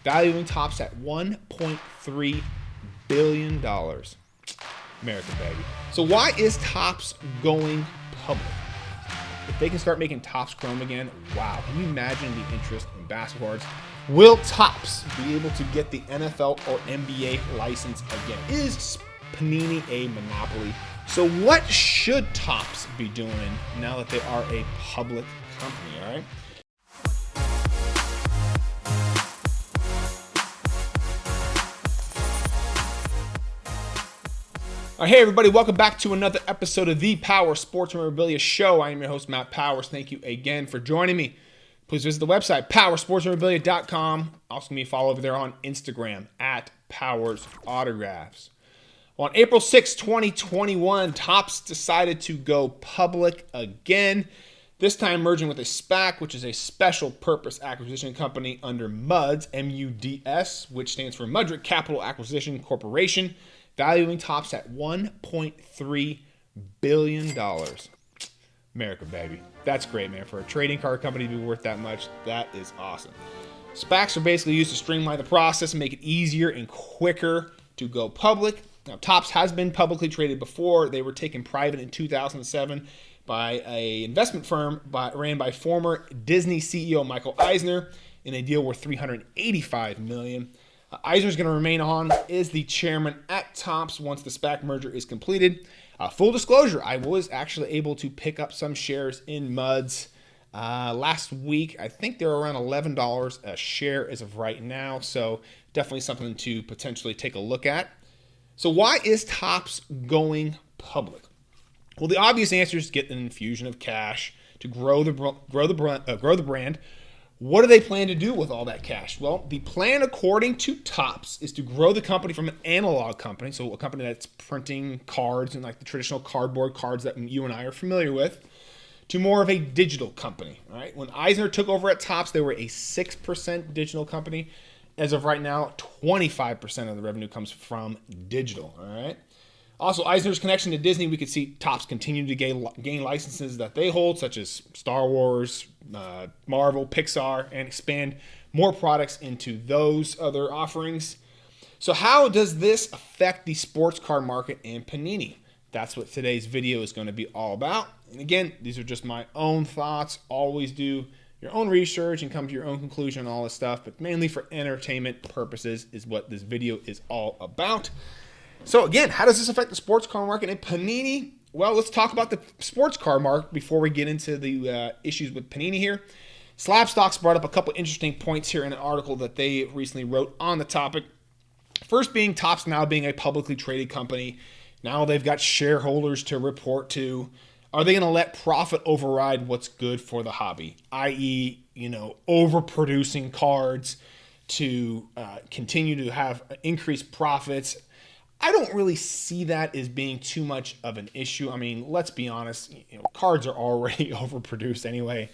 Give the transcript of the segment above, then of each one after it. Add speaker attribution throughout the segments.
Speaker 1: valuing TOPPS at $1.3 billion. America, baby. So why is TOPPS going public? If they can start making TOPPS chrome again, wow. Can you imagine the interest in basketball cards? Will TOPPS be able to get the NFL or NBA license again? Is Panini a monopoly? So what should TOPPS be doing now that they are a public company, all right? Hey everybody, welcome back to another episode of the Powers Sports Memorabilia Show. I am your host, Matt Powers. Thank you again for joining me. Please visit the website, powersportsmemorabilia.com. Also, give me a follow over there on Instagram, at Powers Autographs. On April 6, 2021, TOPPS decided to go public again, this time merging with a SPAC, which is a special purpose acquisition company under MUDS, M-U-D-S, which stands for Mudrick Capital Acquisition Corporation, valuing TOPPS at $1.3 billion. America, baby. That's great, man. For a trading card company to be worth that much, that is awesome. SPACs are basically used to streamline the process and make it easier and quicker to go public. Now, TOPPS has been publicly traded before. They were taken private in 2007 by an investment firm ran by former Disney CEO Michael Eisner in a deal worth $385 million. Eisner's going to remain on as the chairman at TOPPS once the SPAC merger is completed. Full disclosure, I was actually able to pick up some shares in MUDS last week. I think they're around $11 a share as of right now, so definitely something to potentially take a look at. So why is TOPPS going public? Well, the obvious answer is get an infusion of cash to grow the brand. What do they plan to do with all that cash? Well, the plan, according to TOPPS, is to grow the company from an analog company, so a company that's printing cards and like the traditional cardboard cards that you and I are familiar with, to more of a digital company. All right? When Eisner took over at TOPPS, they were a 6% digital company. As of right now, 25% of the revenue comes from digital. All right. Also, Eisner's connection to Disney, we could see TOPPS continue to gain licenses that they hold, such as Star Wars, Marvel, Pixar, and expand more products into those other offerings. So how does this affect the sports card market and Panini? That's what today's video is going to be all about. And again, these are just my own thoughts. Always do your own research and come to your own conclusion on all this stuff, but mainly for entertainment purposes is what this video is all about. So again, how does this affect the sports card market and Panini? Well, let's talk about the sports card market before we get into the issues with Panini here. Slabstox brought up a couple interesting points here in an article that they recently wrote on the topic. First being TOPPS now being a publicly traded company. Now they've got shareholders to report to. Are they going to let profit override what's good for the hobby? I.e., overproducing cards to continue to have increased profits. I don't really see that as being too much of an issue. I mean, let's be honest, cards are already overproduced anyway.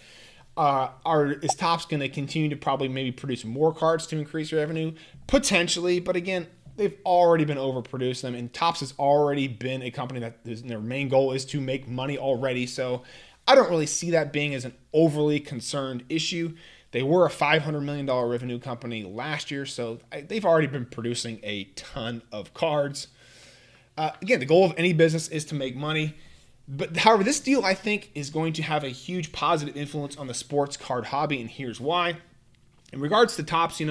Speaker 1: Is TOPPS going to continue to probably maybe produce more cards to increase revenue? Potentially, but again, they've already been overproduced them, and TOPPS has already been a company that their main goal is to make money already. So I don't really see that being as an overly concerned issue. They were a $500 million revenue company last year, so they've already been producing a ton of cards. Again, the goal of any business is to make money. But however, this deal, I think, is going to have a huge positive influence on the sports card hobby, and here's why. In regards to TOPPS,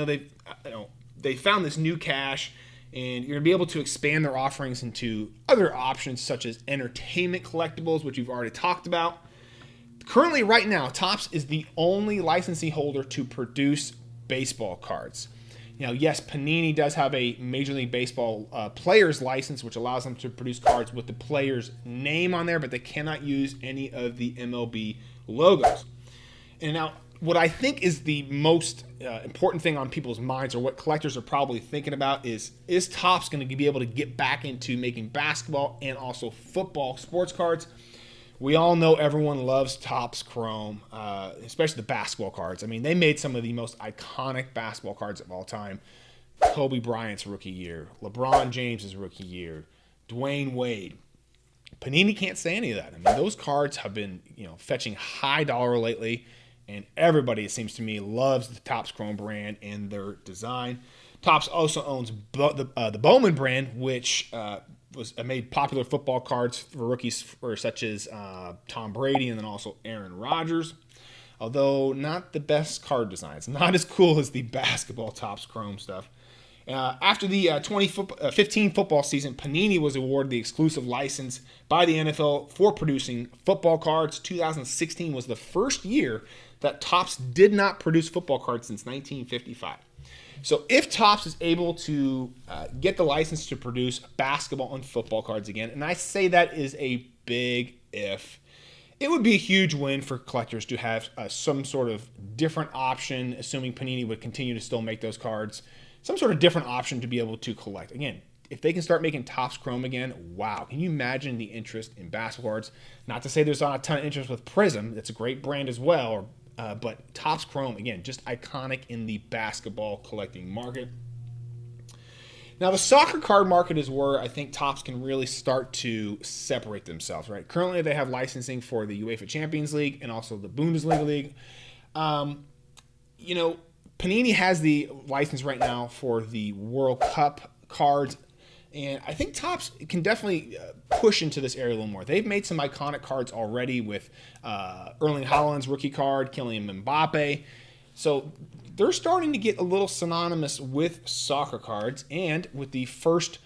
Speaker 1: they found this new cash, and you're going to be able to expand their offerings into other options such as entertainment collectibles, which we've already talked about. Currently, right now, TOPPS is the only licensee holder to produce baseball cards. Yes, Panini does have a Major League Baseball player's license, which allows them to produce cards with the player's name on there, but they cannot use any of the MLB logos. And now, what I think is the most important thing on people's minds, or what collectors are probably thinking about, is TOPPS going to be able to get back into making basketball and also football sports cards? We all know everyone loves TOPPS Chrome, especially the basketball cards. I mean, they made some of the most iconic basketball cards of all time. Kobe Bryant's rookie year, LeBron James's rookie year, Dwayne Wade. Panini can't say any of that. I mean, those cards have been, fetching high dollar lately. And everybody, it seems to me, loves the Topps Chrome brand and their design. Topps also owns the Bowman brand, which made popular football cards for rookies such as Tom Brady and then also Aaron Rodgers. Although not the best card designs, not as cool as the basketball Topps Chrome stuff. After the 2015 football season, Panini was awarded the exclusive license by the NFL for producing football cards. 2016 was the first year that Topps did not produce football cards since 1955. So if Topps is able to get the license to produce basketball and football cards again, and I say that is a big if, it would be a huge win for collectors to have some sort of different option, assuming Panini would continue to still make those cards, some sort of different option to be able to collect. Again, if they can start making Topps Chrome again, wow. Can you imagine the interest in basketball cards? Not to say there's not a ton of interest with Prism. That's a great brand as well. But Topps Chrome, again, just iconic in the basketball collecting market. Now, the soccer card market is where I think Topps can really start to separate themselves, right? Currently, they have licensing for the UEFA Champions League and also the Bundesliga League. Panini has the license right now for the World Cup cards, and I think Topps can definitely push into this area a little more. They've made some iconic cards already with Erling Haaland's rookie card, Kylian Mbappe. So they're starting to get a little synonymous with soccer cards, and with the first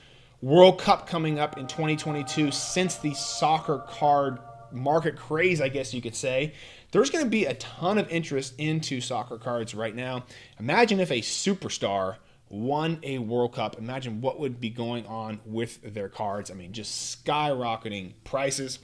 Speaker 1: World Cup coming up in 2022 since the soccer card market craze, I guess you could say, there's going to be a ton of interest into soccer cards right now. Imagine if a superstar won a World Cup. Imagine what would be going on with their cards. I mean, just skyrocketing prices.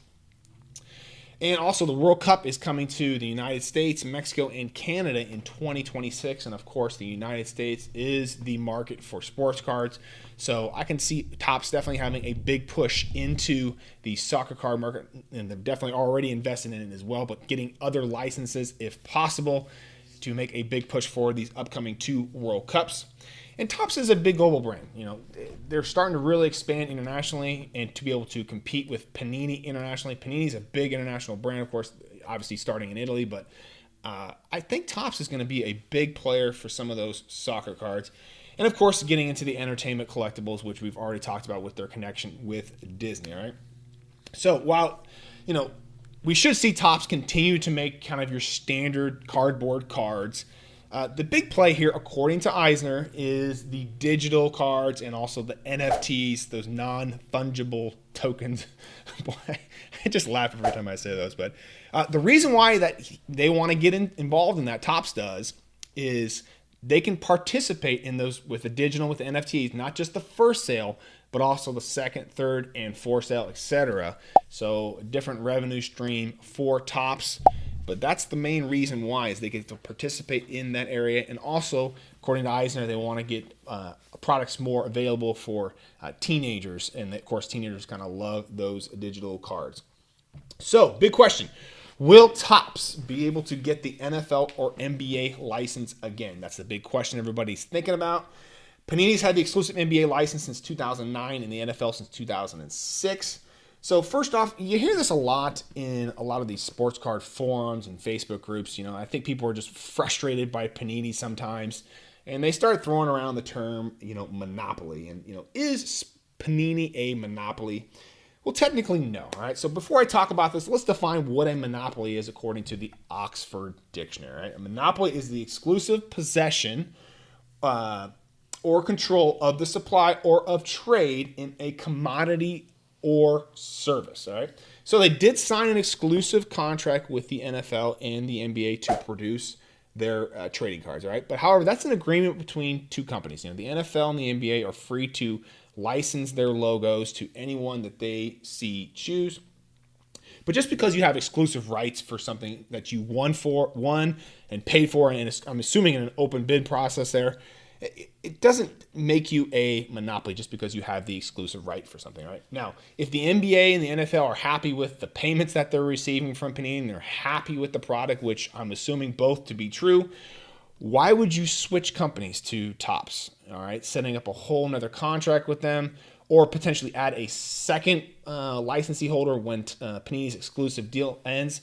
Speaker 1: And also, the World Cup is coming to the United States, Mexico, and Canada in 2026. And of course, the United States is the market for sports cards. So I can see Topps definitely having a big push into the soccer card market. And they're definitely already invested in it as well, but getting other licenses if possible to make a big push for these upcoming 2 World Cups. And Topps is a big global brand. They're starting to really expand internationally and to be able to compete with Panini internationally. Panini's a big international brand, of course, obviously starting in Italy, but I think Topps is going to be a big player for some of those soccer cards. And of course, getting into the entertainment collectibles, which we've already talked about with their connection with Disney, all right? So while, we should see Topps continue to make kind of your standard cardboard cards, the big play here, according to Eisner, is the digital cards and also the NFTs, those non-fungible tokens. Boy, I just laugh every time I say those. But the reason why that they want to get involved in that, Topps does, is they can participate in those with the digital, with the NFTs, not just the first sale, but also the second, third, and fourth sale, etc. So a different revenue stream for Topps. But that's the main reason why, is they get to participate in that area. And also, according to Eisner, they want to get products more available for teenagers. And, of course, teenagers kind of love those digital cards. So, big question. Will Topps be able to get the NFL or NBA license again? That's the big question everybody's thinking about. Panini's had the exclusive NBA license since 2009 and the NFL since 2006. So first off, you hear this a lot in a lot of these sports card forums and Facebook groups. I think people are just frustrated by Panini sometimes, and they start throwing around the term, monopoly. And, is Panini a monopoly? Well, technically, no. All right. So before I talk about this, let's define what a monopoly is according to the Oxford Dictionary. Right? A monopoly is the exclusive possession or control of the supply or of trade in a commodity or service. All right. So they did sign an exclusive contract with the NFL and the NBA to produce their trading cards. All right. But however, that's an agreement between 2 companies. The NFL and the NBA are free to license their logos to anyone that they choose. But just because you have exclusive rights for something that you won and paid for, and I'm assuming in an open bid process there, it doesn't make you a monopoly just because you have the exclusive right for something, right? Now, if the NBA and the NFL are happy with the payments that they're receiving from Panini and they're happy with the product, which I'm assuming both to be true, why would you switch companies to Topps? All right, setting up a whole nother contract with them, or potentially add a second licensee holder when Panini's exclusive deal ends.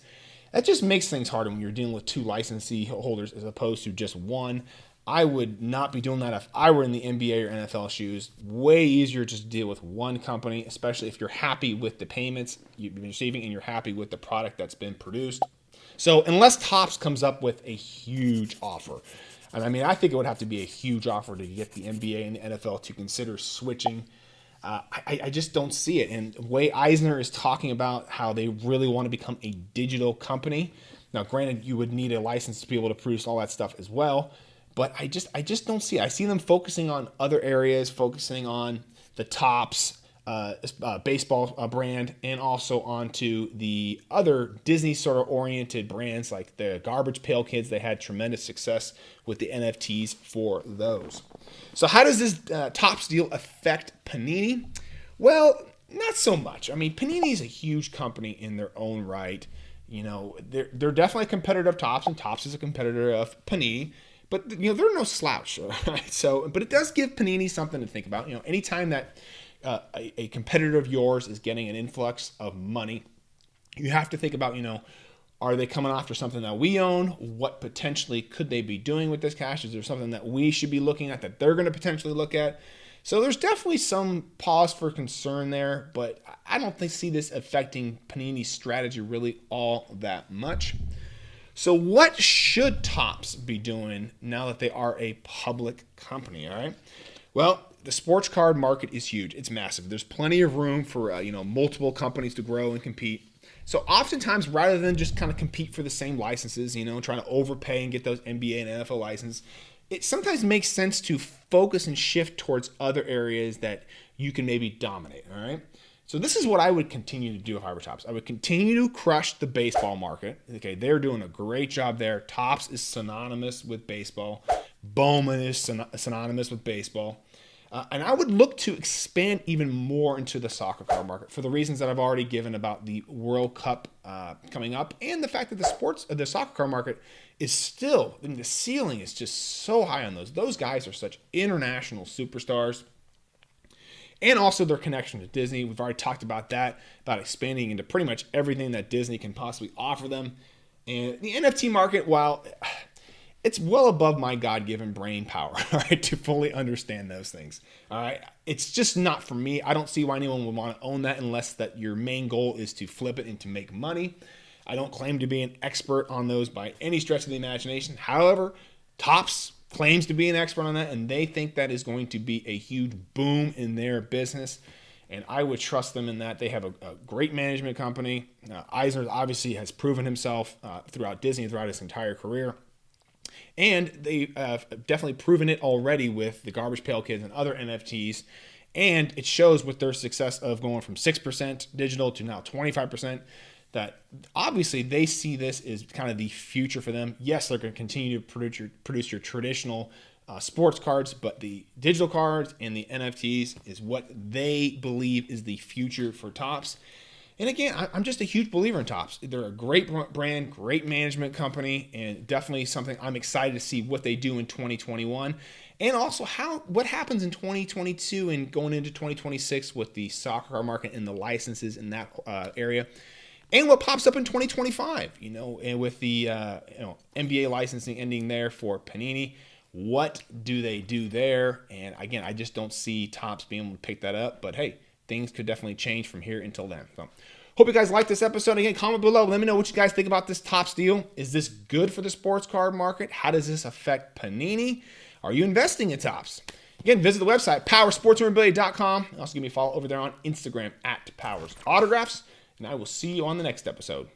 Speaker 1: That just makes things harder when you're dealing with 2 licensee holders as opposed to just one. I would not be doing that if I were in the NBA or NFL shoes. Way easier just to deal with one company, especially if you're happy with the payments you've been receiving and you're happy with the product that's been produced. So unless Topps comes up with a huge offer, and I mean, I think it would have to be a huge offer to get the NBA and the NFL to consider switching. I just don't see it. And Way Eisner is talking about how they really want to become a digital company. Now, granted, you would need a license to be able to produce all that stuff as well. But I just don't see it. I see them focusing on other areas, focusing on the Topps baseball brand, and also onto the other Disney sort of oriented brands like the Garbage Pail Kids. They had tremendous success with the NFTs for those. So how does this Topps deal affect Panini? Well, not so much. I mean, Panini is a huge company in their own right. You know, they're definitely a competitor of Topps, and Topps is a competitor of Panini. But, you know, they're no slouch, right? So, but it does give Panini something to think about. You know, anytime that a competitor of yours is getting an influx of money, you have to think about, you know, are they coming after something that we own? What potentially could they be doing with this cash? Is there something that we should be looking at that they're going to potentially look at? So there's definitely some pause for concern there, but I don't see this affecting Panini's strategy really all that much. So what should Topps be doing now that they are a public company, all right? Well, the sports card market is huge. It's massive. There's plenty of room for multiple companies to grow and compete. So oftentimes, rather than just kind of compete for the same licenses, you know, trying to overpay and get those NBA and NFL licenses, it sometimes makes sense to focus and shift towards other areas that you can maybe dominate, all right? So this is what I would continue to do if I were Topps. I would continue to crush the baseball market. Okay, they're doing a great job there. Topps is synonymous with baseball. Bowman is synonymous with baseball. And I would look to expand even more into the soccer card market for the reasons that I've already given about the World Cup coming up and the fact that the soccer card market is still, I mean, the ceiling is just so high on those. Those guys are such international superstars. And also their connection to Disney. We've already talked about that, about expanding into pretty much everything that Disney can possibly offer them. And the NFT market, while it's well above my God-given brain power, all right, to fully understand those things. All right, it's just not for me. I don't see why anyone would want to own that unless that your main goal is to flip it and to make money. I don't claim to be an expert on those by any stretch of the imagination. However, Topps claims to be an expert on that, and they think that is going to be a huge boom in their business. And I would trust them in that. They have a great management company. Eisner obviously has proven himself throughout Disney throughout his entire career. And they have definitely proven it already with the Garbage Pail Kids and other NFTs. And it shows with their success of going from 6% digital to now 25%. That obviously they see this as kind of the future for them. Yes, they're going to continue to produce your traditional sports cards, but the digital cards and the NFTs is what they believe is the future for Topps. And again, I'm just a huge believer in Topps. They're a great brand, great management company, and definitely something I'm excited to see what they do in 2021. And also what happens in 2022 and going into 2026 with the soccer card market and the licenses in that area. And what pops up in 2025, and with the NBA licensing ending there for Panini, what do they do there? And again, I just don't see Topps being able to pick that up. But hey, things could definitely change from here until then. So, hope you guys like this episode. Again, comment below. Let me know what you guys think about this Topps deal. Is this good for the sports card market? How does this affect Panini? Are you investing in Topps? Again, visit the website, PowerSportsMemorabilia.com. Also give me a follow over there on Instagram @PowersAutographs. And I will see you on the next episode.